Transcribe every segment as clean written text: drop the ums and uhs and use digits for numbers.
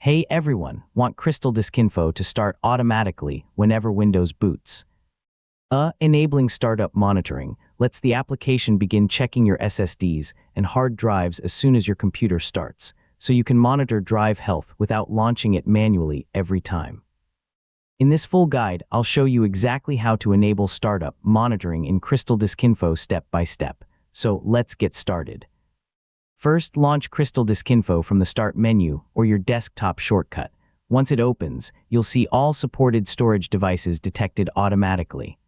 Hey everyone, want CrystalDiskInfo to start automatically whenever Windows boots. Enabling startup monitoring lets the application begin checking your SSDs and hard drives as soon as your computer starts, so you can monitor drive health without launching it manually every time. In this full guide, I'll show you exactly how to enable startup monitoring in CrystalDiskInfo step by step, so let's get started. First, launch CrystalDiskInfo from the Start menu or your desktop shortcut. Once it opens, you'll see all supported storage devices detected automatically.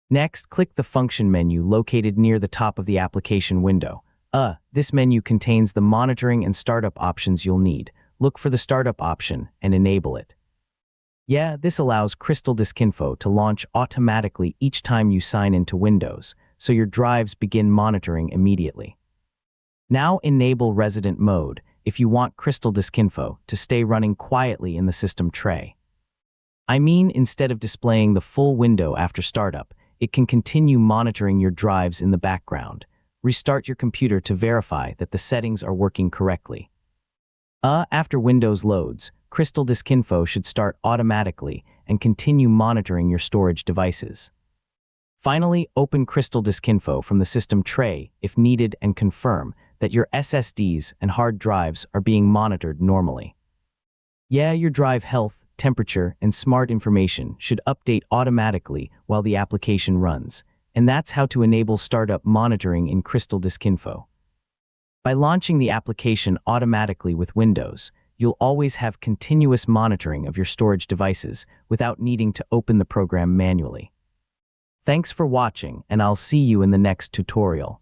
Next, click the Function menu located near the top of the application window. This menu contains the monitoring and startup options you'll need. Look for the Startup option and enable it. This allows CrystalDiskInfo to launch automatically each time you sign into Windows, so your drives begin monitoring immediately. Now enable Resident Mode if you want CrystalDiskInfo to stay running quietly in the system tray. I mean, instead of displaying the full window after startup, it can continue monitoring your drives in the background. Restart your computer to verify that the settings are working correctly. After Windows loads, CrystalDiskInfo should start automatically and continue monitoring your storage devices. Finally, open CrystalDiskInfo from the system tray if needed and confirm that your SSDs and hard drives are being monitored normally. Your drive health, temperature, and smart information should update automatically while the application runs, and that's how to enable startup monitoring in CrystalDiskInfo. By launching the application automatically with Windows, you'll always have continuous monitoring of your storage devices without needing to open the program manually. Thanks for watching, and I'll see you in the next tutorial.